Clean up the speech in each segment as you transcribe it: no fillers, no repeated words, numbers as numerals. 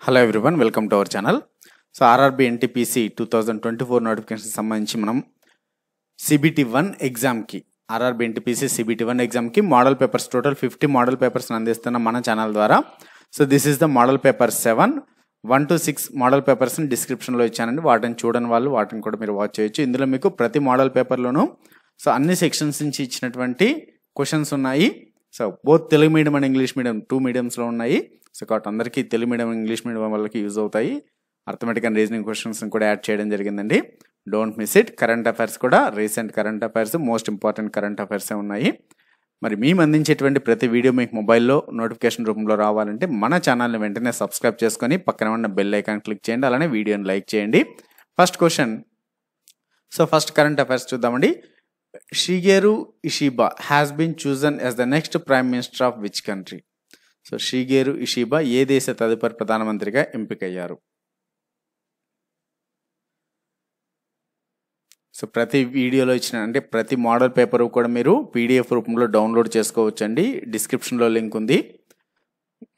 Hello everyone, welcome to our channel. So RRB NTPC 2024 notification సంబంధించి మనం CBT1 ఎగ్జామ్కి RRB NTPC CBT1 ఎగ్జామ్కి model papers total 50 model papers అందిస్తున్న మన channel ద్వారా. So this is the model paper 7 1 to 6 model పేపర్స్ని డిస్క్రిప్షన్లో ఇచ్చానండి. వాటిని చూడని వాళ్ళు వాటిని కూడా మీరు వాచ్ చేయొచ్చు. ఇందులో మీకు ప్రతి మోడల్ పేపర్లోనూ సో అన్ని సెక్షన్స్ నుంచి ఇచ్చినటువంటి క్వశ్చన్స్ ఉన్నాయి. So both Telugu medium and English medium 2 మీడియంస్లో ఉన్నాయి. సో కాబట్టి అందరికీ తెలుగు మీడియం ఇంగ్లీష్ మీడియం వాళ్ళకి యూజ్ అవుతాయి. అర్థమెటిక్ అండ్ రీజనింగ్ క్వశ్చన్స్ కూడా యాడ్ చేయడం జరిగిందండి. Don't miss it. Current affairs కూడా recent current affairs, most important current అఫైర్సే ఉన్నాయి. మరి మేము అందించేటువంటి ప్రతి వీడియో మీకు మొబైల్లో నోటిఫికేషన్ రూపంలో రావాలంటే మన ఛానల్ని వెంటనే సబ్స్క్రైబ్ చేసుకొని పక్కన ఉన్న బెల్ ఐకాన్ క్లిక్ చేయండి. అలానే వీడియోని లైక్ చేయండి. First question. So first current affairs చూద్దామండి. Shigeru Ishiba has been chosen as the next prime minister of which country? So Shigeru Ishiba ఏ దేశ తదుపరి ప్రధానమంత్రిగా ఎంపికయ్యారు? సో ప్రతి వీడియోలో ఇచ్చిన అంటే ప్రతి మోడల్ పేపర్ కూడా మీరు PDF రూపంలో డౌన్లోడ్ చేసుకోవచ్చండి. డిస్క్రిప్షన్లో లింక్ ఉంది.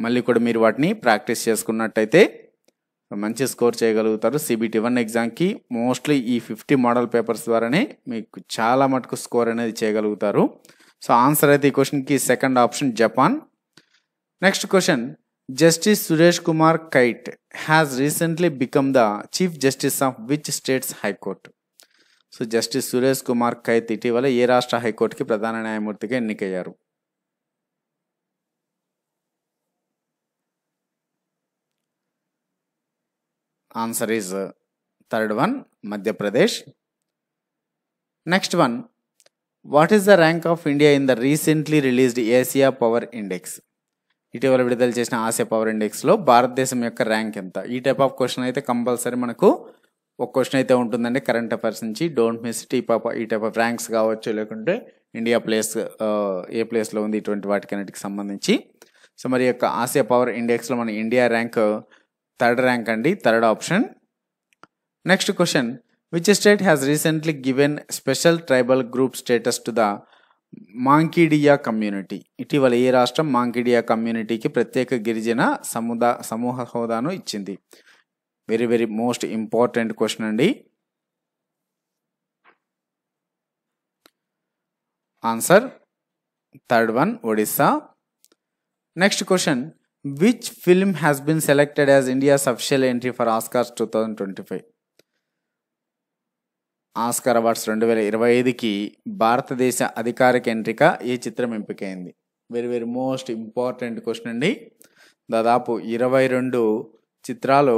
మళ్ళీ కూడా మీరు వాటిని ప్రాక్టీస్ చేసుకున్నట్టయితే మంచి స్కోర్ చేయగలుగుతారు. CBT1 ఎగ్జామ్కి మోస్ట్లీ ఈ 50 మోడల్ పేపర్స్ ద్వారానే మీకు చాలా మటుకు స్కోర్ అనేది చేయగలుగుతారు. సో ఆన్సర్ అయితే ఈ క్వశ్చన్కి second option Japan. Next question. Justice Suresh Kumar kite has recently become the chief justice of which states high court? So justice Suresh Kumar kite ఇటీవల ఏ రాష్ట్ర హైకోర్టుకి ప్రధాన న్యాయమూర్తిగా ఎన్నికయ్యారు? Answer is third one, Madhya Pradesh. Next one. What is the rank of India in the recently released Asia power index? ఇటీవల విడుదల చేసిన Asia power ఇండెక్స్లో భారతదేశం యొక్క ర్యాంక్ ఎంత? ఈ టైప్ ఆఫ్ క్వశ్చన్ అయితే కంపల్సరీ మనకు ఒక క్వశ్చన్ అయితే ఉంటుందండి కరెంట్ అఫైర్స్ నుంచి. Don't miss it. ఈ టైప్ ఆఫ్ ర్యాంక్స్ కావచ్చు, లేకుంటే ఇండియా ప్లేస్ ఏ ప్లేస్లో ఉంది, ఇటువంటి వాటికన్నిటికి సంబంధించి. సో మరి యొక్క ఆసియా పవర్ ఇండెక్స్లో మన ఇండియా ర్యాంక్ థర్డ్ ర్యాంక్ అండి, third option. Next question. Which state has recently given special tribal group status to the Mankidia community? ఇటీవల ఏ రాష్ట్రం మాంకిడియా కమ్యూనిటీకి ప్రత్యేక గిరిజన సమూహ హోదాను ఇచ్చింది? Very very most important question అండి. Answer third one, Odisha. Next question. Which film has been selected as India's official entry for Oscars 2025? Oscar awards 2025కి భారతదేశ అధికారిక ఎంట్రిక ఏ చిత్రం ఎంపికైంది? Very very most important question అండి. దాదాపు 22 చిత్రాలు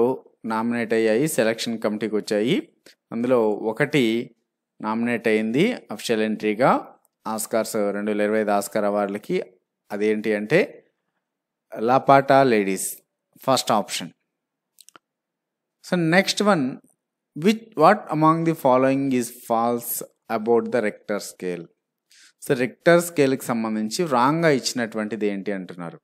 నామినేట్ అయ్యాయి, సెలక్షన్ కమిటీకి వచ్చాయి. అందులో ఒకటి నామినేట్ అయింది అఫిషియల్ ఎంట్రీగా ఆస్కార్స్ 2025 ఆస్కార్ అవార్డులకి. అదేంటి అంటే Laapataa Ladies, first option. So next one. What among the following is false about the Richter scale? So Richter స్కేల్కి సంబంధించి రాంగ్గా ఇచ్చినటువంటిది ఏంటి అంటున్నారు?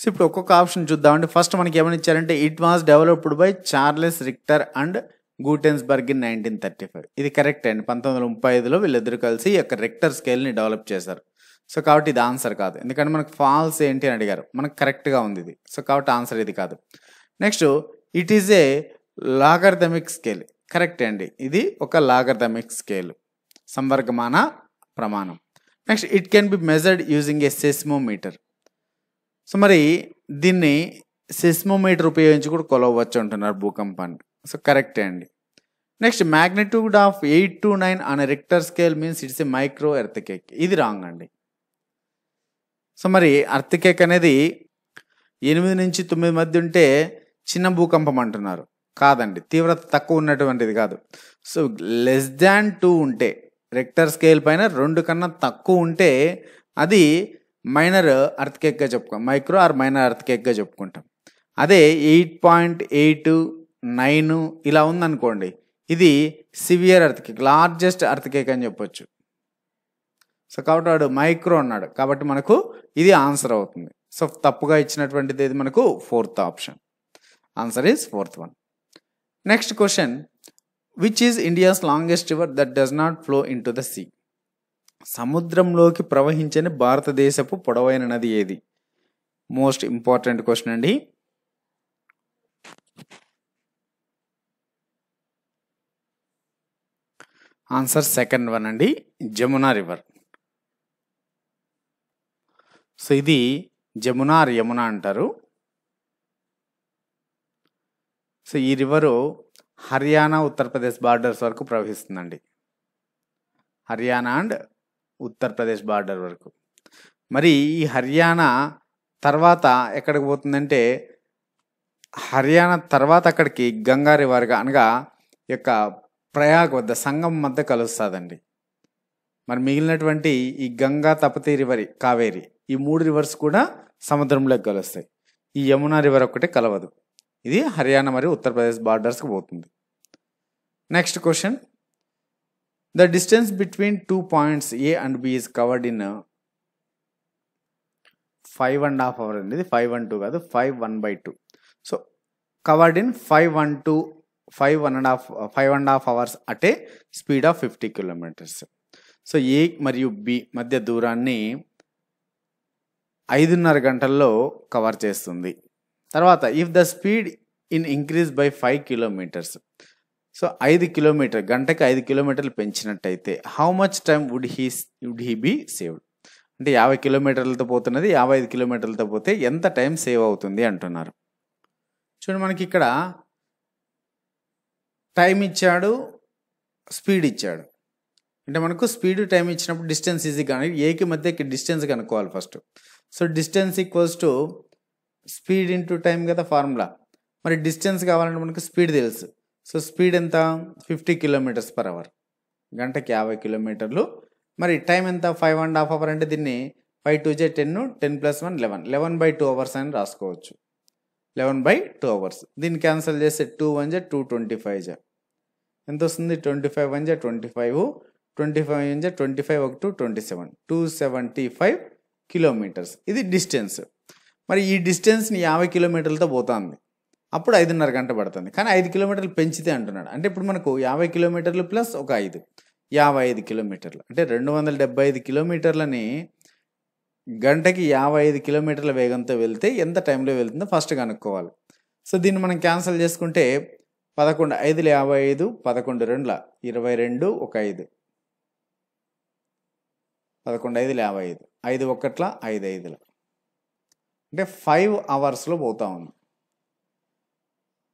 సో ఇప్పుడు ఒక్కొక్క ఆప్షన్ చూద్దామండి. ఫస్ట్ మనకి ఏమని ఇచ్చారంటే it was developed by Charles Richter and Gutenberg in 1935. ఇది కరెక్ట్ అండి. 1935లో వీళ్ళిద్దరు కలిసి ఈ యొక్క రెక్టర్ స్కేల్ని డెవలప్ చేశారు. సో కాబట్టి ఇది ఆన్సర్ కాదు, ఎందుకంటే మనకు ఫాల్స్ ఏంటి అని అడిగారు. మనకు కరెక్ట్గా ఉంది ఇది. సో కాబట్టి ఆన్సర్ ఇది కాదు. Next. It is a logarithmic scale. Correct అండి, ఇది ఒక లాగర్థమిక్ స్కేల్, సంవర్గమాన ప్రమాణం. Next. It can be measured using a seismometer. So మరి దీన్ని సెస్మోమీటర్ ఉపయోగించి కూడా కొలవచ్చు అంటున్నారు భూకంపాన్ని. సో కరెక్టే అండి. Next. Magnitude of 8 to 9 on Richter scale means it's a micro earthquake. ఇది రాంగ్ అండి. సో మరి ఎర్త్క్వేక్ అనేది 8 నుంచి 9 మధ్య ఉంటే చిన్న భూకంపం అంటున్నారు. కాదండి, తీవ్రత తక్కువ ఉన్నటువంటిది కాదు. సో లెస్ దాన్ 2 ఉంటే, రెక్టర్ స్కేల్ పైన 2 కన్నా తక్కువ ఉంటే అది మైనర్ ఎర్త్క్వేక్గా చెప్పుకుంటాం, మైక్రో ఆర్ మైనర్ ఎర్త్క్వేక్గా చెప్పుకుంటాం. అదే 8.8 9 ఇలా ఉందనుకోండి, ఇది సివియర్ ఎర్త్క్వేక్, లార్జెస్ట్ ఎర్త్క్వేక్ అని చెప్పొచ్చు. సో కాబట్టి వాడు మైక్రో అన్నాడు, కాబట్టి మనకు ఇది ఆన్సర్ అవుతుంది. సో తప్పుగా ఇచ్చినటువంటిది ఇది మనకు fourth option. Answer is fourth one. Next question. Which is India's longest river that does not flow into the sea? సముద్రంలోకి ప్రవహించని భారతదేశపు పొడవైన నది ఏది? మోస్ట్ ఇంపార్టెంట్ క్వశ్చన్ అండి. ఆన్సర్ సెకండ్ వన్ అండి, జమునా రివర్. సో ఇది జమునా యమునా అంటారు. సో ఈ రివరు హర్యానా ఉత్తరప్రదేశ్ బార్డర్స్ వరకు ప్రవహిస్తుందండి. హర్యానా అండ్ ఉత్తరప్రదేశ్ బార్డర్ వరకు. మరి ఈ హర్యానా తర్వాత ఎక్కడికి పోతుందంటే, హర్యానా తర్వాత అక్కడికి గంగా రివర్గా అనగా యొక్క ప్రయాగ్ వద్ద సంగం మధ్య కలుస్తుందండి. మరి మిగిలినటువంటి ఈ గంగా, తపతి రివర్, కావేరి, ఈ 3 రివర్స్ కూడా సముద్రంలోకి కలుస్తాయి. ఈ యమునా రివర్ ఒక్కటే కలవదు. ఇది హర్యానా మరియు ఉత్తరప్రదేశ్ బార్డర్స్కి పోతుంది. Next question, the distance between 2 points A and B is covered in 5.5 hours అండి. ఇది 512 కాదు, 5:1/2. So covered in 5.5 hours at a speed of 50 kilometers. So A మరియు బి మధ్య దూరాన్ని 5.5 గంటల్లో కవర్ చేస్తుంది. తర్వాత if the speed in increase by 5 kilometers, so 5 kilometer గంటకి 5 కిలోమీటర్లు పెంచినట్టయితే how much time would he be saved? అంటే 50 కిలోమీటర్లతో పోతున్నది 55 కిలోమీటర్లతో పోతే ఎంత టైం సేవ్ అవుతుంది అంటున్నారు. చూడండి, మనకి ఇక్కడ టైం ఇచ్చాడు, స్పీడ్ ఇచ్చాడు. అంటే మనకు స్పీడ్ టైం ఇచ్చినప్పుడు డిస్టెన్స్ ఈజీ, కానీ ఏకి మధ్య డిస్టెన్స్ కనుక్కోవాలి first. So distance equals to speed into time కదా ఫార్ములా. మరి డిస్టెన్స్ కావాలంటే మనకు స్పీడ్ తెలుసు. సో స్పీడ్ ఎంత? 50 km/h, గంటకి 50 కిలోమీటర్లు. మరి టైం ఎంత? 5.5 hours. అంటే దీన్ని 5 2 10, 10 + 1 11, 11/2 hours అని రాసుకోవచ్చు. 11/2 hours. దీన్ని క్యాన్సిల్ చేస్తే 2 1 2 25 ఎంత వస్తుంది? 25 1 25, 25 1 25, 1 27, 275 kilometers. ఇది డిస్టెన్స్. మరి ఈ డిస్టెన్స్ని 50 కిలోమీటర్లతో పోతుంది, అప్పుడు 5.5 గంటలు పడుతుంది. కానీ 5 కిలోమీటర్లు పెంచితే అంటున్నాడు. అంటే ఇప్పుడు మనకు 50 కిలోమీటర్లు ప్లస్ ఒక 5, 55 కిలోమీటర్లు. అంటే 275 కిలోమీటర్లని గంటకి 55 కిలోమీటర్ల వేగంతో వెళ్తే ఎంత టైంలో వెళ్తుందో ఫస్ట్ కనుక్కోవాలి. సో దీన్ని మనం క్యాన్సిల్ చేసుకుంటే 11 5 55, 11 2 22, 1 5, 11 5 55, 5 1 5 5, అంటే 5 hours పోతా ఉంది.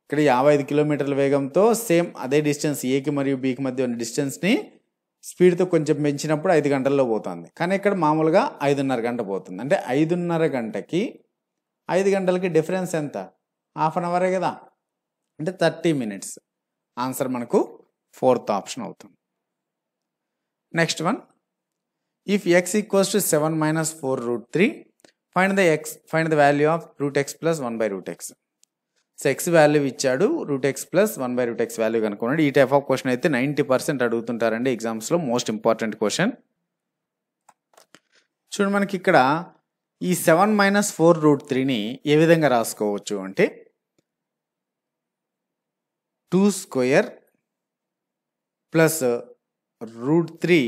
ఇక్కడ 55 కిలోమీటర్ల వేగంతో సేమ్ అదే డిస్టెన్స్ ఏకి మరియు బికి మధ్య ఉన్న డిస్టెన్స్ని స్పీడ్తో కొంచెం పెంచినప్పుడు 5 గంటల్లో పోతుంది. కానీ ఇక్కడ మామూలుగా 5.5 గంట పోతుంది. అంటే 5.5 గంటకి 5 గంటలకి డిఫరెన్స్ ఎంత? 1/2 hour కదా, అంటే 30 minutes. ఆన్సర్ మనకు 4th ఆప్షన్ అవుతుంది. Next one, if x = 7 - 4√3, find the value of √x + 1/√x. So X value ఇచ్చాడు, √x + 1/√x వాల్యూ కనుక్కున్నాడు. ఈ టైప్ ఆఫ్ క్వశ్చన్ అయితే 90% అడుగుతుంటారండి ఎగ్జామ్స్లో. Most important question. చూడండి, మనకి ఇక్కడ ఈ 7 - 4√3ని ఏ విధంగా రాసుకోవచ్చు అంటే 2² + √3².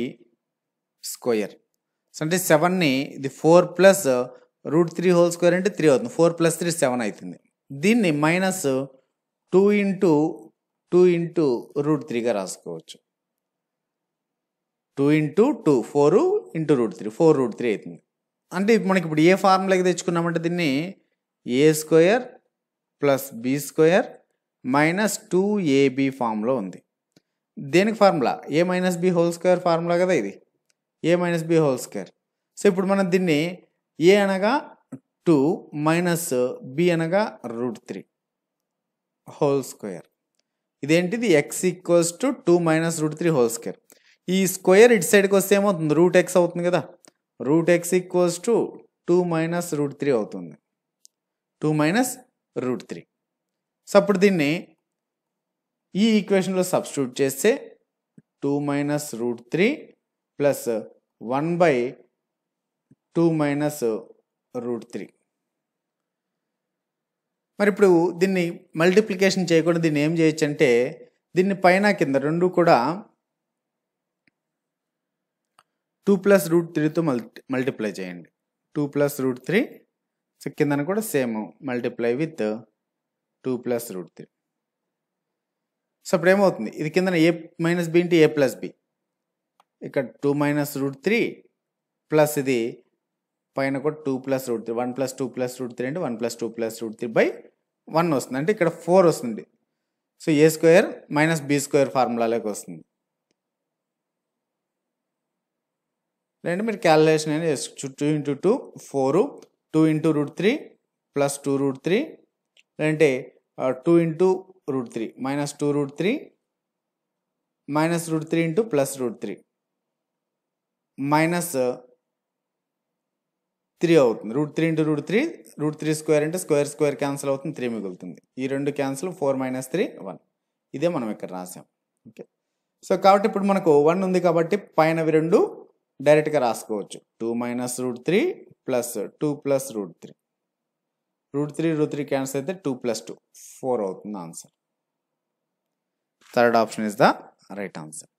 అంటే 7ని ఇది 4 + √3² అంటే 3 అవుతుంది. 4 + 3 7 అవుతుంది. దీన్ని -2 × 2 × √3గా రాసుకోవచ్చు. 2 × 2 4 × √3 4√3 అవుతుంది. అంటే మనకి ఇప్పుడు ఏ ఫార్ములాకి తెచ్చుకున్నామంటే దీన్ని a² + b² - 2ab ఫామ్లో ఉంది. దేనికి ఫార్ములా? a - b² ఫార్ములా కదా ఇది, a - b². సో ఇప్పుడు మనం దీన్ని a అనగా 2 - b అనగా √3². ఇదేంటిది? x = 2 - √3². ఈ స్క్వేర్ ఇటు సైడ్కి వస్తే ఏమవుతుంది? √x అవుతుంది కదా. √x = 2 - √3 అవుతుంది. 2 - √3. సో అప్పుడు దీన్ని ఈ ఈక్వేషన్లో సబ్స్టిట్యూట్ చేస్తే 2 - √3 + 1/2 - √3. మరి ఇప్పుడు దీన్ని మల్టిప్లికేషన్ చేయకుండా దీన్ని ఏం చేయొచ్చు అంటే దీన్ని పైన కింద రెండు కూడా 2 ప్లస్ రూట్ 3తో మల్టిప్లై చేయండి. 2 ప్లస్ రూట్ 3. సో కిందన కూడా same multiply with 2 plus root 3. So అప్పుడు ఏమవుతుంది, ఇది కిందన ఏ మైనస్ బి ఇంటూ ఏ ప్లస్ బి, ఇక్కడ 2 మైనస్ రూట్ 3 ప్లస్ ఇది పైన కూడా 2 plus root 3, 1 plus 2 plus root 3 అంటే 1 ప్లస్ 2 ప్లస్ రూట్ 3 బై 1 వస్తుంది. అంటే ఇక్కడ 4 వస్తుంది. So A square minus B square ఫార్ములాలోకి వస్తుంది. లేదంటే మీరు క్యాలిక్యులేషన్ అనేది 2 into 2 4, 2 into root 3 plus 2 root 3, లేదంటే 2 into root 3 minus 2 root 3 minus root 3 into plus root 3 minus 3 అవుతుంది. రూట్ 3 ఇంటూ రూట్ 3 స్క్వేర్ అంటే స్క్వేర్ క్యాన్సిల్ అవుతుంది, 3 మిగులుతుంది. ఈ రెండు క్యాన్సిల్, 4 మైనస్ 3 1. ఇదే మనం ఇక్కడ రాసాం. ఓకే, సో కాబట్టి ఇప్పుడు మనకు 1 ఉంది కాబట్టి పైనవి రెండు డైరెక్ట్గా రాసుకోవచ్చు. 2 minus root 3 plus 2 plus root 3. Root 3 cancel అయితే 2 ప్లస్ 2 4 అవుతుంది answer. Third option is the right answer.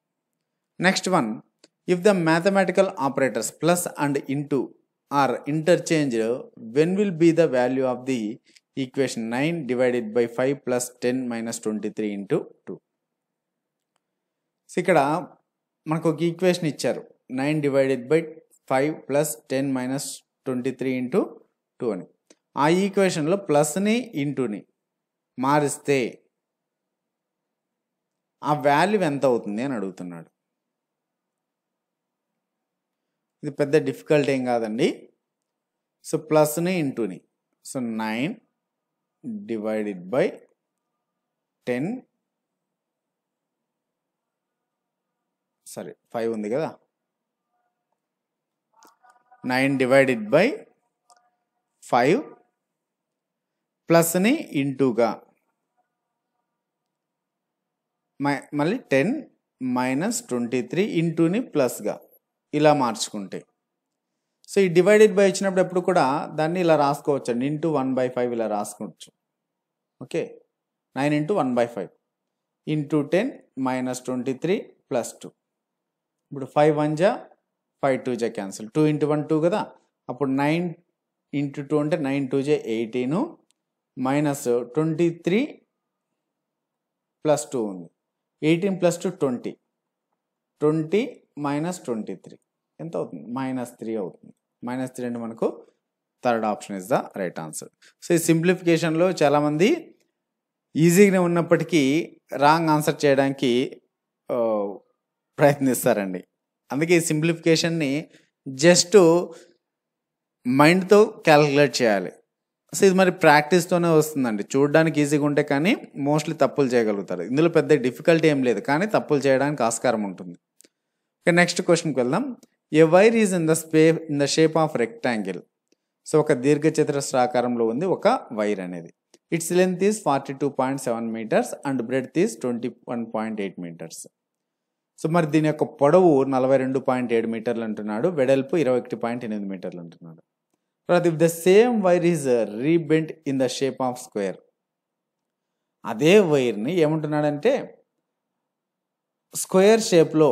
Next one, if the mathematical operators plus and into are interchange, when will be the value of the equation 9 divided by 5 plus 10 minus 23 into 2. So ఇక్కడ మనకు ఒక equation ఇచ్చారు, 9 divided by 5 plus 10 minus 23 into 2 అని. ఆ ఈక్వేషన్లో ప్లస్ని ఇంటూని మారిస్తే ఆ value ఎంత అవుతుంది అని అడుగుతున్నాడు. ఇది పెద్ద డిఫికల్ట్ ఏం కాదండి. సో ప్లస్ని ఇంటూని, సో 9 డివైడెడ్ బై 10, సారీ 5 ఉంది కదా, 9 డివైడెడ్ బై 5 ప్లస్ని ఇంటూగా మళ్ళీ 10 మైనస్ 23 ఇంటూని ప్లస్గా ఇలా మార్చుకుంటే, సో ఈ డివైడెడ్ బై వచ్చినప్పుడు ఎప్పుడు కూడా దాన్ని ఇలా రాసుకోవచ్చు అండి, ఇంటూ 1/5 ఇలా రాసుకోవచ్చు. Okay, 9 into 1/5 into 10 minus 23 plus 2. ఇప్పుడు 5 1 జా 5 2 జా క్యాన్సిల్, 2 ఇంటూ 1 2 కదా, అప్పుడు 9 ఇంటూ 2 అంటే 9 2 జా 18 మైనస్ 23 ప్లస్ 2 ఉంది, 18 ప్లస్ 2 20 మైనస్ 23 ఎంత అవుతుంది, -3 అవుతుంది. -3 అంటే మనకు third option is the right answer. So ఈ సింప్లిఫికేషన్లో చాలామంది ఈజీగానే ఉన్నప్పటికీ రాంగ్ ఆన్సర్ చేయడానికి ప్రయత్నిస్తారండి. అందుకే ఈ సింప్లిఫికేషన్ని జస్ట్ మైండ్తో క్యాలిక్యులేట్ చేయాలి. సో ఇది మరి ప్రాక్టీస్తోనే వస్తుందండి. చూడడానికి ఈజీగా ఉంటే కానీ మోస్ట్లీ తప్పులు చేయగలుగుతారు. ఇందులో పెద్ద డిఫికల్టీ ఏం లేదు, కానీ తప్పులు చేయడానికి ఆస్కారం ఉంటుంది. ఓకే, నెక్స్ట్ క్వశ్చన్కి వెళ్దాం. A wire is in the shape of rectangle. So ఒక దీర్ఘచతురస్రాకారంలో ఉంది ఒక వైర్ అనేది. Its length is 42.7 meters and breadth is 21.8 meters. So మరి దీని యొక్క పొడవు 42.7 మీటర్లు అంటున్నాడు, వెడల్పు 21.8 మీటర్లు అంటున్నాడు. తర్వాత if the same wire is rebent in the shape of square, అదే వైర్ని ఏమంటున్నాడంటే స్క్వేర్ షేప్లో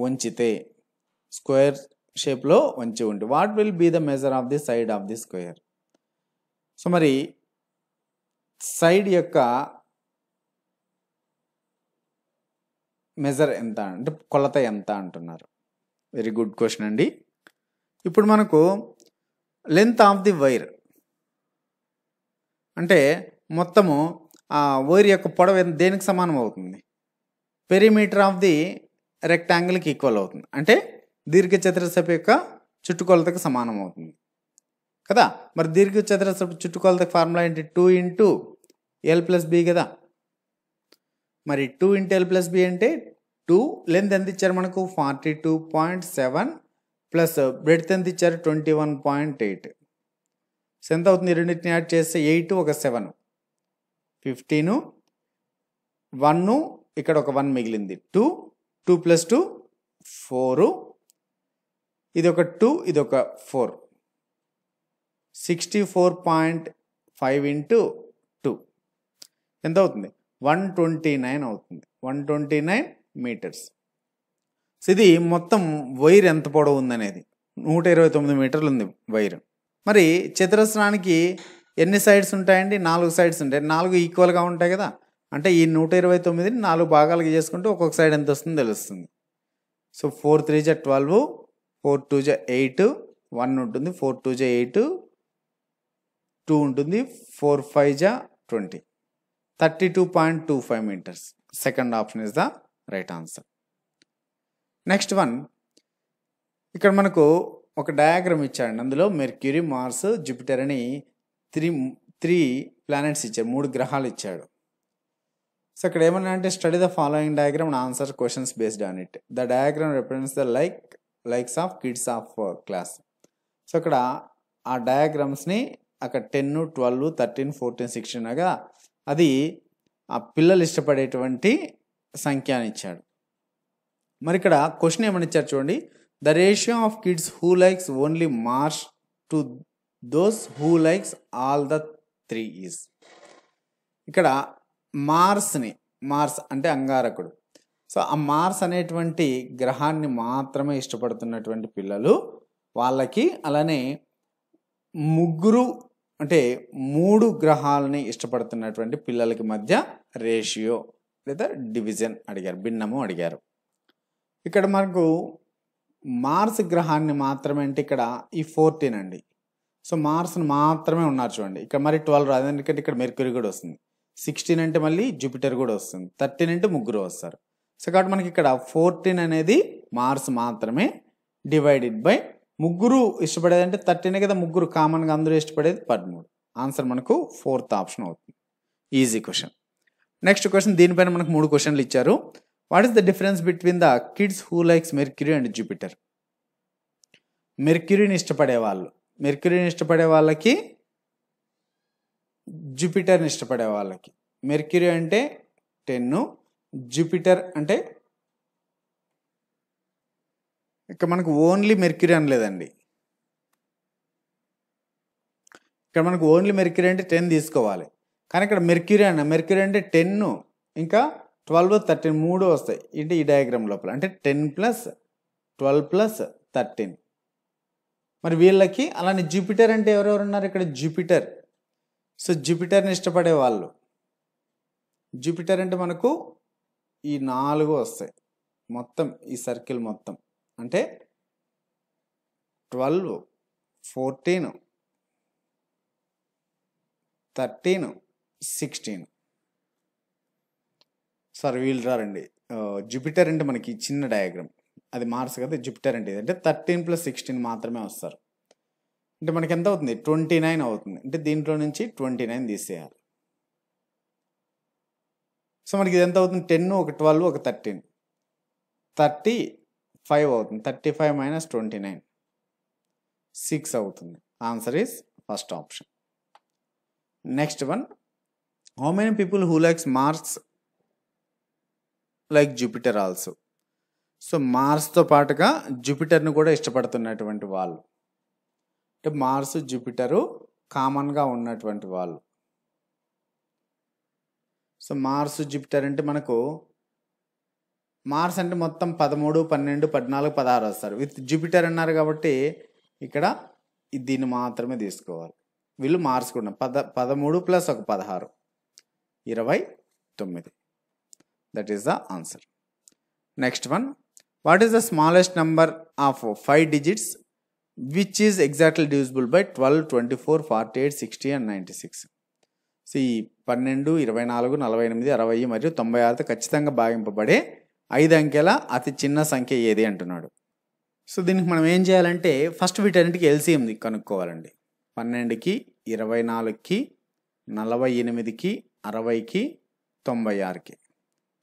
వంచితే, స్క్వేర్ షేప్లో వంచి ఉంటే what will be the measure of the side of the square. So మరి సైడ్ యొక్క మెజర్ ఎంత అంటే కొలత ఎంత అంటున్నారు. వెరీ గుడ్ క్వశ్చన్ అండి. ఇప్పుడు మనకు లెంత్ ఆఫ్ ది వైర్ అంటే మొత్తము ఆ వైర్ యొక్క పొడవు దేనికి సమానం అవుతుంది, పెరిమీటర్ ఆఫ్ ది రెక్టాంగిల్కి ఈక్వల్ అవుతుంది. అంటే దీర్ఘచతురస్రపు యొక్క చుట్టుకొలతకు సమానం అవుతుంది కదా. మరి దీర్ఘచతురస్రపు చుట్టుకొలత ఫార్ములా ఏంటి, 2 ఇంటూ ఎల్ ప్లస్ బి కదా. మరి 2 ఇంటూ ఎల్ ప్లస్ బి అంటే 2, లెంత్ ఎంత ఇచ్చారు మనకు 42.7 ప్లస్ బ్రెడ్త్ ఎంత ఇచ్చారు 21.8. సో ఎంత అవుతుంది, రెండింటిని యాడ్ చేస్తే 8 ఒక 7 15, 1 ఇక్కడ ఒక 1 మిగిలింది, 2 ప్లస్ 2 4, ఇది ఒక 2 ఇది ఒక 4, 64.5 ఇంటూ 2 ఎంత అవుతుంది 129 అవుతుంది, 129 మీటర్స్. సో ఇది మొత్తం వైర్ ఎంత పొడవు ఉందనేది 129 మీటర్లు ఉంది వైర్. మరి చతురస్రానికి ఎన్ని సైడ్స్ ఉంటాయండి? 4 సైడ్స్ ఉంటాయి. 4 ఈక్వల్గా ఉంటాయి కదా, అంటే ఈ 129ని 4 భాగాలుగా చేసుకుంటే ఒక్కొక్క సైడ్ ఎంత వస్తుందో తెలుస్తుంది. సో 4 3 జా 12, 4 2 జా 8, 1 ఉంటుంది, 4 2 జా 8, 2 ఉంటుంది, 4 5 జా 20, 32.25 metres. Second option is the right answer. Next one, ఇక్కడ మనకు ఒక డయాగ్రామ్ ఇచ్చాడు. అందులో మెర్క్యూరీ, మార్స్, జూపిటర్ అని త్రీ ప్లానెట్స్ ఇచ్చాడు, 3 గ్రహాలు ఇచ్చాడు. సో ఇక్కడ ఏమన్నా అంటే study the following diagram and answer questions based on it. The diagram represents the likes of kids of class. So ఇక్కడ ఆ డయాగ్రామ్స్ని అక్కడ 10, 12, 13, 14, 16 అనగా అది ఆ పిల్లలు ఇష్టపడేటువంటి సంఖ్య అని ఇచ్చాడు. మరి ఇక్కడ క్వశ్చన్ ఏమని ఇచ్చారు చూడండి. The ratio of kids who likes only Mars to those who likes all the 3 is. ఇక్కడ మార్స్ అంటే అంగారకుడు. సో ఆ మార్స్ అనేటువంటి గ్రహాన్ని మాత్రమే ఇష్టపడుతున్నటువంటి పిల్లలు వాళ్ళకి, అలానే 3 గ్రహాలని ఇష్టపడుతున్నటువంటి పిల్లలకి మధ్య రేషియో లేదా డివిజన్ అడిగారు, భిన్నము అడిగారు. ఇక్కడ మనకు మార్స్ గ్రహాన్ని మాత్రమే అంటే ఇక్కడ ఈ 14 అండి. సో మార్స్ని మాత్రమే ఉన్నారు చూడండి. ఇక్కడ మరి 12 రాదు, ఎందుకంటే ఇక్కడ మెర్క్యూరీ కూడా వస్తుంది. 16 అంటే మళ్ళీ జూపిటర్ కూడా వస్తుంది. 13 అంటే 3 వస్తారు. సో కాబట్టి మనకి ఇక్కడ 14 అనేది మార్స్ మాత్రమే, డివైడెడ్ బై 3 ఇష్టపడేది అంటే 13 కదా, 3 కామన్గా అందరూ ఇష్టపడేది 13. ఆన్సర్ మనకు 4th ఆప్షన్ అవుతుంది. Easy question. నెక్స్ట్ క్వశ్చన్, దీనిపైన మనకు 3 క్వశ్చన్లు ఇచ్చారు. What is the difference between the kids who likes Mercury and Jupiter? మెర్క్యూరీని ఇష్టపడే వాళ్ళకి, జూపిటర్ని ఇష్టపడే వాళ్ళకి. మెర్క్యూరీ అంటే 10, జూపిటర్ అంటే ఇక్కడ మనకు ఓన్లీ మెర్క్యూరీ అనలేదండి. ఇక్కడ మనకు ఓన్లీ మెర్క్యూరీ అంటే 10 తీసుకోవాలి. కానీ ఇక్కడ మెర్క్యూరీ అంటే 10 ఇంకా 12, 13 3 వస్తాయి. ఇది ఈ డయాగ్రామ్ లోపల అంటే 10 + 12 + 13. మరి వీళ్ళకి అలానే జూపిటర్ అంటే ఎవరెవరు ఉన్నారు ఇక్కడ? జూపిటర్. సో జూపిటర్ని ఇష్టపడే వాళ్ళు, జూపిటర్ అంటే మనకు ఈ 4 వస్తాయి మొత్తం, ఈ సర్కిల్ మొత్తం అంటే 12, 14, 13, 16. సార్ వీళ్ళు రారండి. జూపిటర్ అంటే మనకి చిన్న డయాగ్రామ్, అది మార్స్ కదా. జూపిటర్ అంటే ఇదంటే 13 + 16 మాత్రమే వస్తారు. అంటే మనకి ఎంత అవుతుంది? 29 అవుతుంది. అంటే దీంట్లో నుంచి 29 తీసేయాలి. సో మనకి ఇది ఎంత అవుతుంది? 10, ఒక 12, ఒక 13, 35 అవుతుంది. 35 - 29 6 అవుతుంది. Answer is first option. Next one, how many people who likes Mars like Jupiter also? So మార్స్తో పాటుగా జూపిటర్ని కూడా ఇష్టపడుతున్నటువంటి వాళ్ళు, అంటే మార్స్ జూపిటరు కామన్గా ఉన్నటువంటి వాళ్ళు. సో మార్స్ జూపిటర్ అంటే మనకు మార్స్ అంటే మొత్తం 13, 12, 14, 16 వస్తారు. విత్ జూపిటర్ అన్నారు కాబట్టి ఇక్కడ దీన్ని మాత్రమే తీసుకోవాలి. వీళ్ళు మార్స్ కూడా 13 + 1 16, 29. That is the answer. Next one, what is the smallest number of 5 digits which is exactly divisible by 12, 24, 48, 60 and 96? So ఈ 12, 24, 48, 60 మరియు 96తో ఖచ్చితంగా భాగింపబడే 5 అంకెల అతి చిన్న సంఖ్య ఏది అంటున్నాడు. సో దీనికి మనం ఏం చేయాలంటే ఫస్ట్ వీటన్నిటికి ఎల్సిఎం కనుక్కోవాలండి. 12కి, 24కి, 48కి, 60కి, 96కి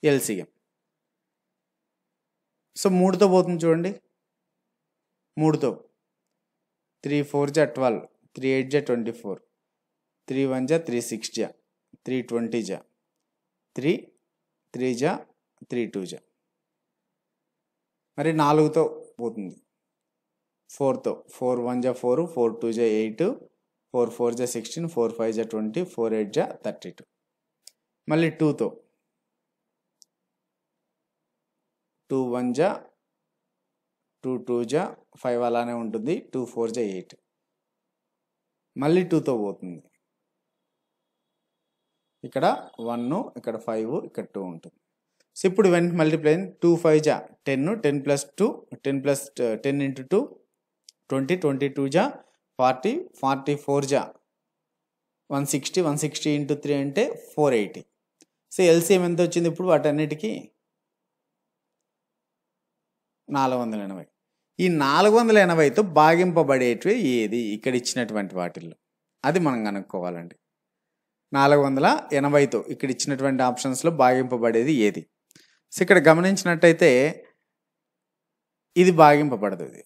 ఎల్సిఎం. సో 3తో పోతుంది చూడండి. 3తో 3 4 జా 12, 3 8 జా 24, 3 1 జా 3 6 జా 3 20 జా 3 3 జా 3 2 జా. మరి 4తో పోతుంది. 4తో 4 1 జా 4, 4 2 జా 8, 4 4 జా 16, 4 5 జా 20, 4 8 జా 32. మళ్ళీ 2తో 2 1 జా 2 2 జా 5 అలానే ఉంటుంది, 2 4 జా 8, మళ్ళీ 2తో పోతుంది, ఇక్కడ 1, ఇక్కడ 5, ఇక్కడ 2 ఉంటుంది. సో ఇప్పుడు వెంట మల్టిప్లై 2 5 జా 10, 10 ప్లస్ 2 10 ప్లస్ 10 ఇంటూ 2 20, 22 జా 40, 44 జా 160, 160 ఇంటూ 3 అంటే 480. సో ఎల్సిఎం ఎంత వచ్చింది ఇప్పుడు వాటన్నిటికీ? 480. ఈ 480తో భాగింపబడేటివి ఏది ఇక్కడ ఇచ్చినటువంటి వాటిల్లో, అది మనం కనుక్కోవాలండి. 480తో ఇక్కడ ఇచ్చినటువంటి ఆప్షన్స్లో భాగింపబడేది ఏది? సో ఇక్కడ గమనించినట్టయితే ఇది భాగింపబడదు, ఇది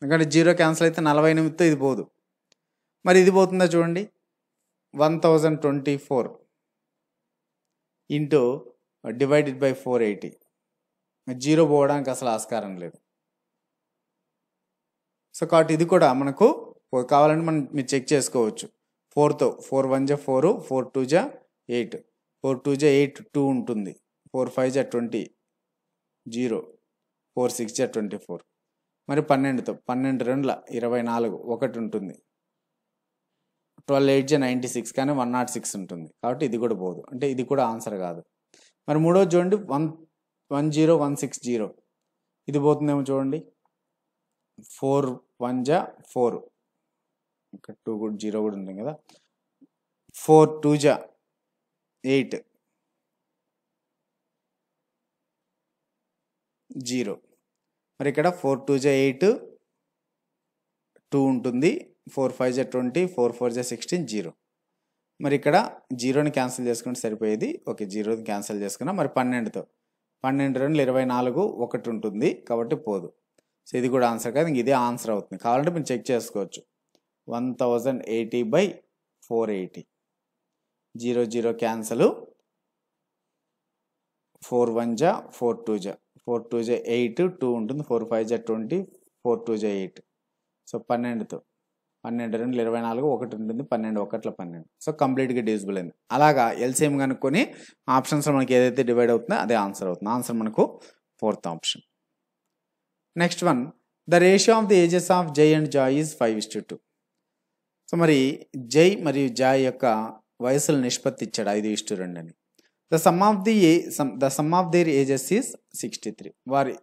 ఎందుకంటే 0 క్యాన్సిల్ అయితే 48తో ఇది పోదు. మరి ఇది పోతుందా చూడండి, 1024 ఇంటూ డివైడెడ్ బై 480, 0 పోవడానికి అసలు ఆస్కారం లేదు. సో కాబట్టి ఇది కూడా మనకు కావాలంటే మీరు చెక్ చేసుకోవచ్చు. 4తో 4 1 జా 4, 4 2 జా 8, 4 2 జా 8 2 ఉంటుంది, 4 5 జా 20 0, 4 6 జా 24. మరి 12తో 12 2ల 24 1 ఉంటుంది, 12 8 జా 96 కానీ 106 ఉంటుంది, కాబట్టి ఇది కూడా పోదు, అంటే ఇది కూడా ఆన్సర్ కాదు. మరి మూడోది చూడండి 10160, ఇది పోతుందేమో చూడండి, 4 1 జా 4, ఇక్కడ 2 కూడా 0 కూడా ఉంటుంది కదా, 4 2 జా 8 0, మరి ఇక్కడ 4 2 జా 8 2 ఉంటుంది, 4 5 జా 20, 4 4 జా 16 0. మరి ఇక్కడ 0ని క్యాన్సిల్ చేసుకుంటే సరిపోయేది, ఓకే 0ని క్యాన్సిల్ చేసుకున్నా. మరి 12తో 12 2 24 1 ఉంటుంది, కాబట్టి పోదు. సో ఇది కూడా ఆన్సర్ కాదు, ఇంక ఇదే ఆన్సర్ అవుతుంది. కావాలంటే మీరు చెక్ చేసుకోవచ్చు. 1080/480, 0 0 క్యాన్సల్, 4 1 జా 4 2 జా 4 2 జా 8 2 ఉంటుంది, 4 5 జా 20, 4 2 జా 8. సో 12తో 12 2 24 1 ఉంటుంది, 12 1 12. సో కంప్లీట్గా డివిజిబుల్ అయింది. అలాగా ఎల్సిఎం కనుక్కొని ఆప్షన్స్లో మనకి ఏదైతే డివైడ్ అవుతుందో అదే ఆన్సర్ అవుతుంది. ఆన్సర్ మనకు 4th option. Next one, the ratio of the ages of జై అండ్ జాయ్ ఈజ్ 5:2. సో మరి జై మరియు జాయ్ యొక్క వయసుల నిష్పత్తి ఇచ్చాడు 5:2 అని. The sum of their ages is 63. వారి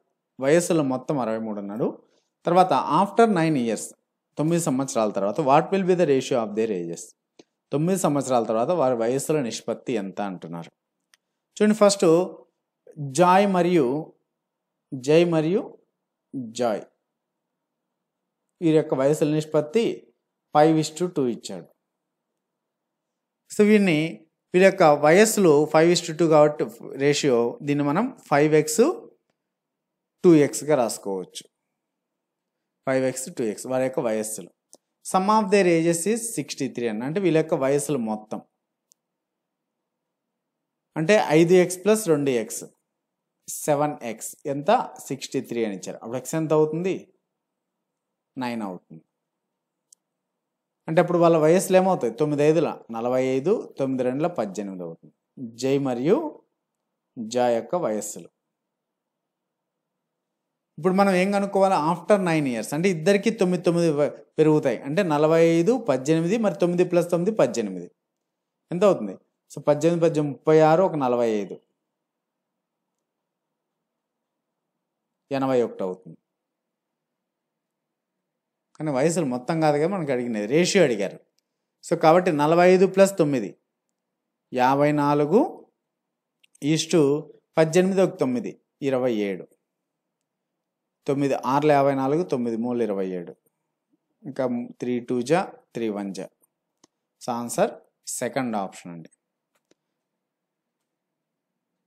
వయసులో మొత్తం 63 అన్నాడు. తర్వాత ఆఫ్టర్ 9 years 9 సంవత్సరాల తర్వాత what will be the ratio of their ages? 9 సంవత్సరాల తర్వాత వారి వయసుల నిష్పత్తి ఎంత అంటున్నారు. చూడండి, ఫస్ట్ జై మరియు జాయ్ వీరి యొక్క వయసుల నిష్పత్తి 5:2 ఇచ్చాడు. సో వీరి యొక్క వయస్సులు 5:2 కాబట్టి రేషియో దీన్ని మనం 5x 2xగా రాసుకోవచ్చు. 5x 2x వారి యొక్క వయస్సులు. Sum of their ages is 63 అన్న, అంటే వీళ్ళ యొక్క వయస్సులు మొత్తం అంటే 5x + 2x 7x ఎంత 63 అని ఇచ్చారు. అప్పుడు x ఎంత అవుతుంది? 9 అవుతుంది. అంటే అప్పుడు వాళ్ళ వయస్సులు ఏమవుతాయి? 9 5 45, 9 2 18 అవుతుంది. జై మరియు జా యొక్క వయస్సులు. ఇప్పుడు మనం ఏం కనుక్కోవాలి? ఆఫ్టర్ 9 years అంటే ఇద్దరికి 9 పెరుగుతాయి, అంటే 45 18, మరి 9 + 9 18 ఎంత అవుతుంది? సో 18 18 36, ఒక 45 81 అవుతుంది. కానీ వయసులు మొత్తం కాదు కదా మనకి అడిగినది, రేషియో అడిగారు. సో కాబట్టి 45 + 9 54 ఈస్టు 18 ఒక 9 27, 9 6 54, 9 3 27, ఇంకా 3 2 జా 3 1 జా. సో ఆన్సర్ సెకండ్ ఆప్షన్ అండి.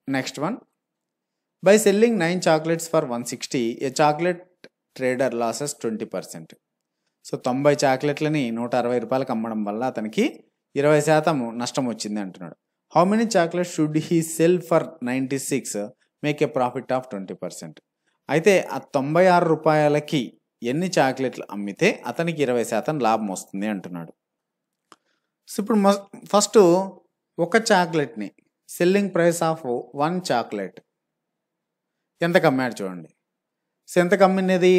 Next one, by selling 9 chocolates for 160 A chocolate trader losses 20%. So 90 చాక్లెట్లని 160 రూపాయలకు అమ్మడం వల్ల అతనికి 20% నష్టం వచ్చింది అంటున్నాడు. How many chocolates should he cell for 96 make a profit of 20%? అయితే ఆ 96 రూపాయలకి ఎన్ని చాక్లెట్లు అమ్మితే అతనికి 20% లాభం వస్తుంది అంటున్నాడు. సో ఇప్పుడు ఫస్ట్ ఒక చాక్లెట్ని సెల్లింగ్ ప్రైస్ ఆఫ్ 1 చాక్లెట్ ఎంతకు అమ్మాడు చూడండి. సో ఎంతకు అమ్మినది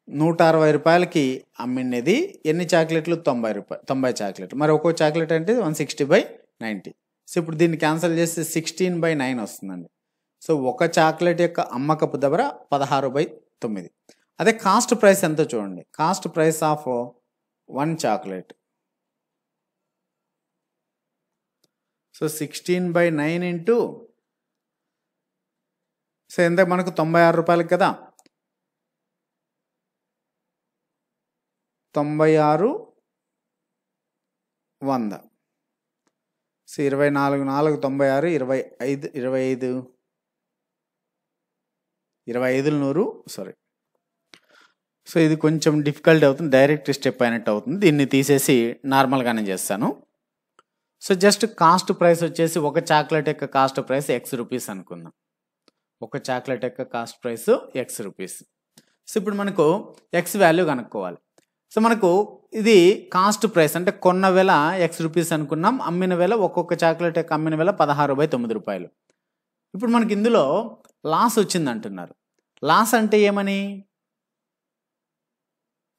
160 రూపాయలకి అమ్మినది ఎన్ని చాక్లెట్లు 90 రూపాయలు 90 చాక్లెట్లు మరి ఒక్కో చాక్లెట్ అంటే 160/90 సో ఇప్పుడు దీన్ని క్యాన్సిల్ చేస్తే 16/9 వస్తుందండి సో ఒక చాక్లెట్ యొక్క అమ్మకపు ధర 16/9 అదే కాస్ట్ ప్రైస్ ఎంతో చూడండి cost price of 1 chocolate so 16/9 into so ఎంత మనకు 96 రూపాయలకి కదా 96 100 సో 24 4 96 25 100 సారీ సో ఇది కొంచెం డిఫికల్ట్ అవుతుంది డైరెక్ట్ స్టెప్ అయినట్టు అవుతుంది దీన్ని తీసేసి నార్మల్గానే చేస్తాను సో జస్ట్ కాస్ట్ ప్రైస్ వచ్చేసి ఒక చాక్లెట్ యొక్క కాస్ట్ ప్రైస్ X రూపీస్ అనుకుందాం ఒక చాక్లెట్ యొక్క cost price X rupees so ఇప్పుడు మనకు X వాల్యూ కనుక్కోవాలి సో మనకు ఇది కాస్ట్ ప్రైస్ అంటే కొన్న వేల X రూపీస్ అనుకున్నాం అమ్మిన వేల ఒక్కొక్క చాక్లెట్ యొక్క అమ్మిన వేల 16/9 రూపాయలు ఇప్పుడు మనకి ఇందులో లాస్ వచ్చింది అంటున్నారు లాస్ అంటే ఏమని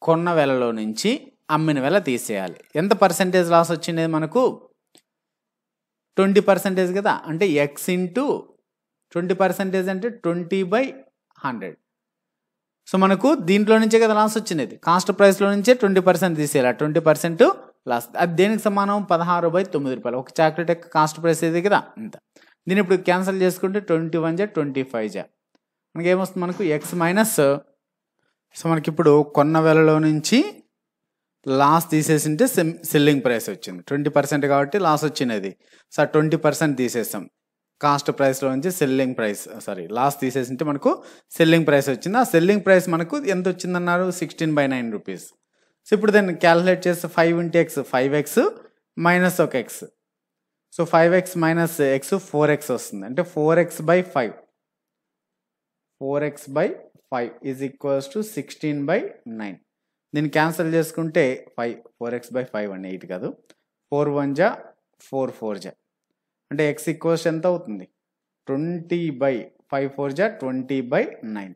కొన్న వేలలో నుంచి అమ్మిన వేల తీసేయాలి ఎంత పర్సెంటేజ్ లాస్ వచ్చింది మనకు 20% కదా అంటే X ఇంటూ 20% అంటే 20/100 సో మనకు దీంట్లో నుంచే కదా లాస్ వచ్చినది కాస్ట్ ప్రైస్లో నుంచే 20% తీసేయాలి 20% లాస్ అది దేనికి సమానం 16/9 రూపాయలు ఒక చాక్లెట్ యొక్క కాస్ట్ ప్రైస్ ఇది కదా ఇంత దీన్ని ఇప్పుడు క్యాన్సిల్ చేసుకుంటే 21 × 25 మనకి ఏమొస్తుంది మనకు X మైనస్ సో మనకి ఇప్పుడు కొన్న వేలలో నుంచి లాస్ తీసేసింటే సెల్లింగ్ ప్రైస్ వచ్చింది 20% కాబట్టి లాస్ వచ్చినది సో 20% తీసేస్తాం కాస్ట్ ప్రైస్లో నుంచి సెల్లింగ్ ప్రైస్ లాస్ తీసేసింటే మనకు సెల్లింగ్ ప్రైస్ వచ్చింది ఆ సెల్లింగ్ ప్రైస్ మనకు ఎంత వచ్చిందన్నారు 16/9 రూపీస్ సో ఇప్పుడు దాన్ని క్యాలిక్యులేట్ చేస్తే 5 × X 5X మైనస్ ఒక X so 5X minus X 4X వస్తుంది అంటే 4X/5 4X/5 is equals to 16/9 దీన్ని క్యాన్సిల్ చేసుకుంటే 4X/5 అండి 8 కాదు 4 1 జా 4 4 జా అంటే X ఈక్వల్స్ ఎంత అవుతుంది 20/5 4 జా 20/9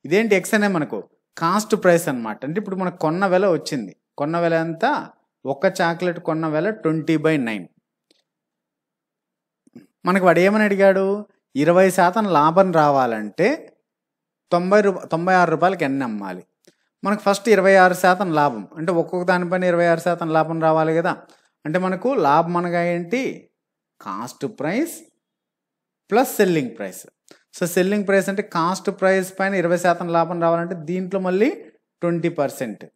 ఇదేంటి X అనే మనకు కాస్ట్ ప్రైస్ అనమాట అంటే ఇప్పుడు మనకు కొన్న వెల వచ్చింది కొన్న వెల ఎంత ఒక చాక్లెట్ కొన్న వెల 20/9 మనకు వాడు ఏమని అడిగాడు 20% లాభం రావాలంటే 96 రూపాయలకి ఎన్ని అమ్మాలి మనకు ఫస్ట్ 26% లాభం అంటే ఒక్కొక్క దానిపైన 26% లాభం రావాలి కదా అంటే మనకు లాభం అనగా ఏంటి cost price plus selling price so selling price అంటే కాస్ట్ ప్రైస్ పైన 20% లాభం రావాలంటే దీంట్లో మళ్ళీ 20%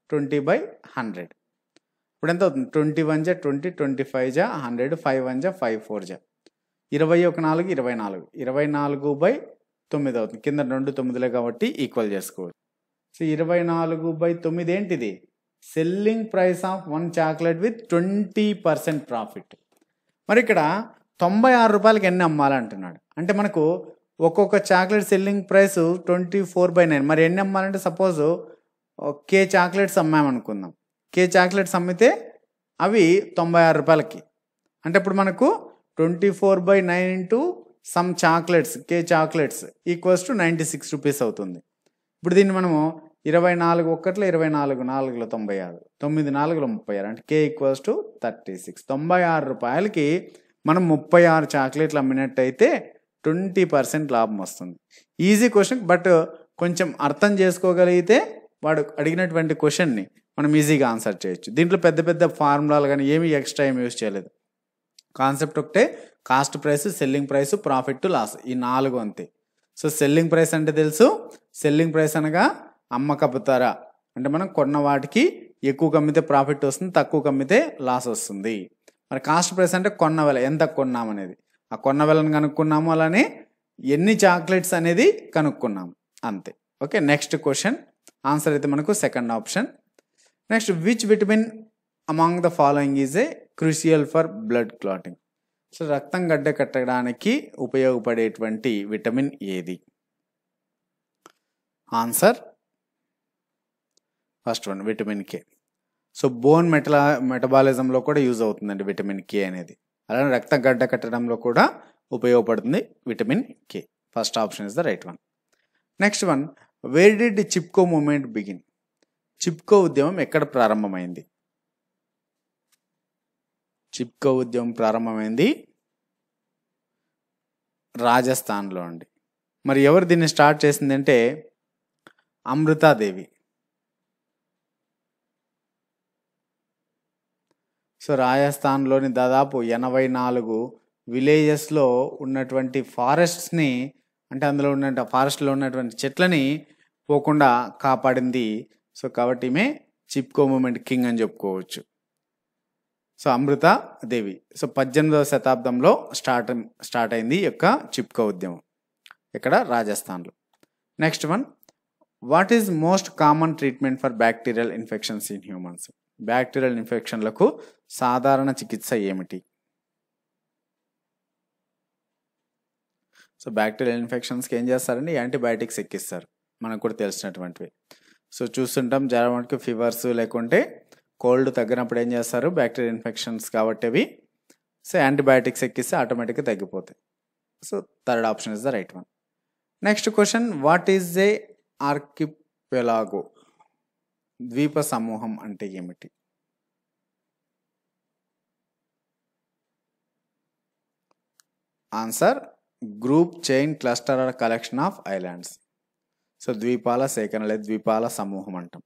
20/100 ఇప్పుడు ఎంత అవుతుంది 21 జా 20 25 జా 100 5 1 జా 5 4 జా 21 4 24 24/9 అవుతుంది కింద 2 9లే కాబట్టి ఈక్వల్ చేసుకోవచ్చు సో 24/9 ఏంటిది selling price of 1 chocolate with 20% profit మరి ఇక్కడ 96 రూపాయలకి ఎన్ని అమ్మాలంటున్నాడు అంటే మనకు ఒక్కొక్క చాక్లెట్ సెల్లింగ్ ప్రైస్ 24/9 మరి ఎన్ని అమ్మాలంటే సపోజ్ K చాక్లెట్స్ అమ్మామనుకుందాం K చాక్లెట్స్ అమ్మితే అవి 96 రూపాయలకి అంటే ఇప్పుడు మనకు 24/9 into sum chocolates K chocolates equals to 96 rupees అవుతుంది ఇప్పుడు దీన్ని మనము 24 1 24 4 96 9 4 36 అంటే K ఈక్వల్స్ టు 36 96 రూపాయలకి మనం 36 చాక్లెట్లు అమ్మినట్టయితే 20% లాభం వస్తుంది ఈజీ క్వశ్చన్ బట్ కొంచెం అర్థం చేసుకోగలిగితే వాడు అడిగినటువంటి క్వశ్చన్ని మనం ఈజీగా ఆన్సర్ చేయొచ్చు దీంట్లో పెద్ద పెద్ద ఫార్ములాలు కానీ ఏమి ఎక్స్ట్రా ఏమి యూజ్ చేయలేదు కాన్సెప్ట్ ఒకటే cost price selling price profit loss ఈ 4 అంతే సో సెల్లింగ్ ప్రైస్ అంటే తెలుసు సెల్లింగ్ ప్రైస్ అనగా అమ్మకపు ధర అంటే మనం కొన్న వాటికి ఎక్కువ కమ్మితే ప్రాఫిట్ వస్తుంది తక్కువ కమ్మితే లాస్ వస్తుంది మరి కాస్ట్ ప్రైస్ అంటే కొన్న వెల ఎంత కొన్నాం అనేది ఆ కొన్న వెలను కనుక్కున్నాము అలానే ఎన్ని చాక్లెట్స్ అనేది కనుక్కున్నాము అంతే ఓకే నెక్స్ట్ క్వశ్చన్ ఆన్సర్ అయితే మనకు second option next which vitamin among the following is a crucial for blood clotting so రక్తం గడ్డ కట్టడానికి ఉపయోగపడేటువంటి విటమిన్ ఏది answer first one vitamin K so bone మెటబాలిజంలో కూడా యూజ్ అవుతుందండి విటమిన్ కే అనేది అలానే రక్త గడ్డ కట్టడంలో కూడా ఉపయోగపడుతుంది vitamin K first option is the right one next one where did Chipko movement begin? Chipko ఉద్యమం ఎక్కడ ప్రారంభమైంది? చిప్కో ఉద్యమం ప్రారంభమైంది రాజస్థాన్లో అండి. మరి ఎవరు దీన్ని స్టార్ట్ చేసిందంటే అమృతాదేవి. సో రాజస్థాన్లోని దాదాపు 84 విలేజెస్లో ఉన్నటువంటి ఫారెస్ట్స్ని, అంటే అందులో ఉన్న ఫారెస్ట్లో ఉన్నటువంటి చెట్లని పోకుండా కాపాడింది. సో కాబట్టి ఈమె చిప్కో మూమెంట్ కింగ్ అని చెప్పుకోవచ్చు. సో అమృత దేవి. సో 18వ శతాబ్దంలో స్టార్ట్ అయింది ఈ యొక్క చిప్కో ఉద్యమం ఇక్కడ రాజస్థాన్లో. Next one, what is most common treatment for bacterial infections in humans? Bacterial ఇన్ఫెక్షన్లకు సాధారణ చికిత్స ఏమిటి? సో బ్యాక్టీరియల్ ఇన్ఫెక్షన్స్కి ఏం చేస్తారండి? యాంటీబయాటిక్స్ ఎక్కిస్తారు, మనకు కూడా తెలిసినటువంటివి. సో చూస్తుంటాం జ్వరం, ఫీవర్స్ లేకుంటే కోల్డ్ తగ్గినప్పుడు ఏం చేస్తారు? బ్యాక్టీరియల్ ఇన్ఫెక్షన్స్ కాబట్టి అవి సో యాంటీబయాటిక్స్ ఎక్కిస్తే ఆటోమేటిక్గా తగ్గిపోతాయి. So third option is the right one. Next question, what is a archipelago? ద్వీప సమూహం అంటే ఏమిటి? Answer, group, chain, cluster or collection of islands. So ద్వీపాల సేకరణ లేదా ద్వీపాల సమూహం అంటాం.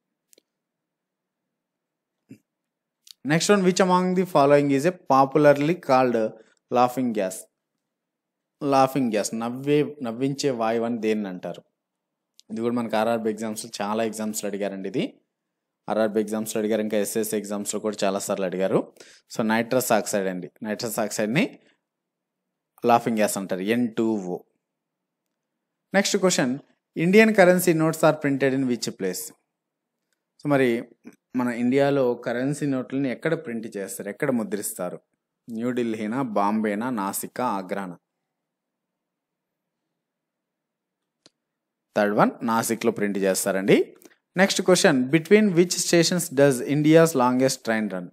Next one, which among the following is a popularly called laughing gas? Laughing gas, నవ్వించే వాయువు అని దేన్ని అంటారు? ఇది కూడా మనకు ఆర్ఆర్బి ఎగ్జామ్స్లో చాలా ఎగ్జామ్స్లో అడిగారండి. ఇది ఆర్ఆర్బి ఎగ్జామ్స్లో అడిగారు, ఇంకా ఎస్ఎస్ ఎగ్జామ్స్లో కూడా చాలాసార్లు అడిగారు. సో నైట్రస్ ఆక్సైడ్ అండి. నైట్రస్ ఆక్సైడ్ని లాఫింగ్ గ్యాస్ అంటారు, N2O. Next question, Indian currency notes are printed in which place? So మరి మన ఇండియాలో కరెన్సీ నోట్లని ఎక్కడ ప్రింట్ చేస్తారు, ఎక్కడ ముద్రిస్తారు? న్యూఢిల్లీనా, బాంబేనా, నాసికా, ఆగ్రానా? థర్డ్ వన్, నాసిక్లో ప్రింట్ చేస్తారండి. Next question, between which stations does India's longest train run?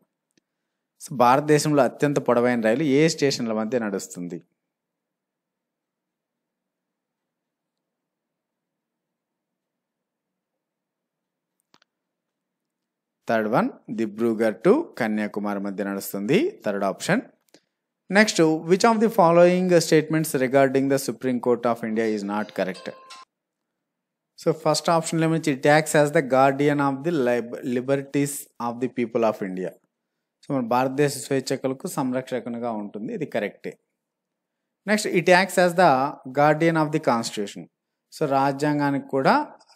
So భారతదేశంలో అత్యంత పొడవైన రైలు ఏ స్టేషన్ల మధ్య నడుస్తుంది? Third one, Dibrugarh to Kanyakumari మధ్య నడుస్తుంది, third option. Next, which of the following statements regarding the supreme court of India is not correct? So first ఆప్షన్లో నుంచి, it acts as the guardian of the liberties of the people of India. So మన భారతదేశ స్వేచ్ఛకులకు సంరక్షకునిగా ఉంటుంది, ఇది కరెక్టే. Next, it acts as the guardian of the constitution. So రాజ్యాంగానికి కూడా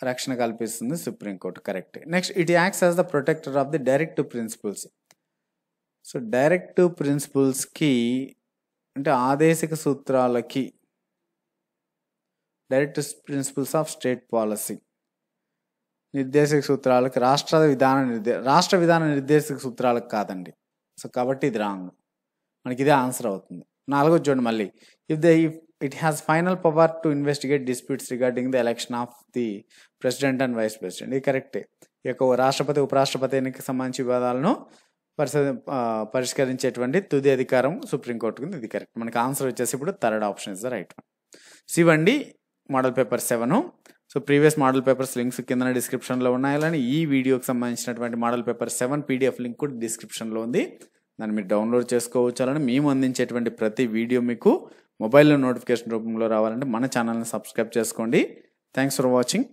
రక్షణ కల్పిస్తుంది సుప్రీంకోర్టు, కరెక్టే. Next, it acts as the protector of the directive principles. So directive ప్రిన్సిపల్స్కి అంటే ఆదేశిక సూత్రాలకి, directive principles of state policy, నిర్దేశక సూత్రాలకి, రాష్ట్ర విధాన నిర్దేశక సూత్రాలకు కాదండి. సో కాబట్టి ఇది రాంగ్, మనకి ఇదే ఆన్సర్ అవుతుంది. నాలుగో చూడండి మళ్ళీ, if it has final power to investigate disputes regarding the election of the president and vice president. ఇది కరెక్టే. ఈ యొక్క రాష్ట్రపతి, ఉపరాష్ట్రపతి ఎన్నికకి సంబంధించి వివాదాలను పరిష్కరించేటువంటి తుది అధికారం సుప్రీంకోర్టుకు ఉంది, ఇది కరెక్ట్. మనకి ఆన్సర్ వచ్చేసి ఇప్పుడు third option is the right one. శివండి model paper 7. So previous model papers links కింద డిస్క్రిప్షన్లో ఉన్నాయి. అలానే ఈ వీడియోకి సంబంధించినటువంటి మోడల్ పేపర్ 7 PDF లింక్ కూడా డిస్క్రిప్షన్లో ఉంది, దాన్ని మీరు డౌన్లోడ్ చేసుకోవచ్చు. అలానే మేము అందించేటువంటి ప్రతి వీడియో మీకు మొబైల్లో నోటిఫికేషన్ రూపంలో రావాలంటే మన ఛానల్ని సబ్స్క్రైబ్ చేసుకోండి. Thanks for watching.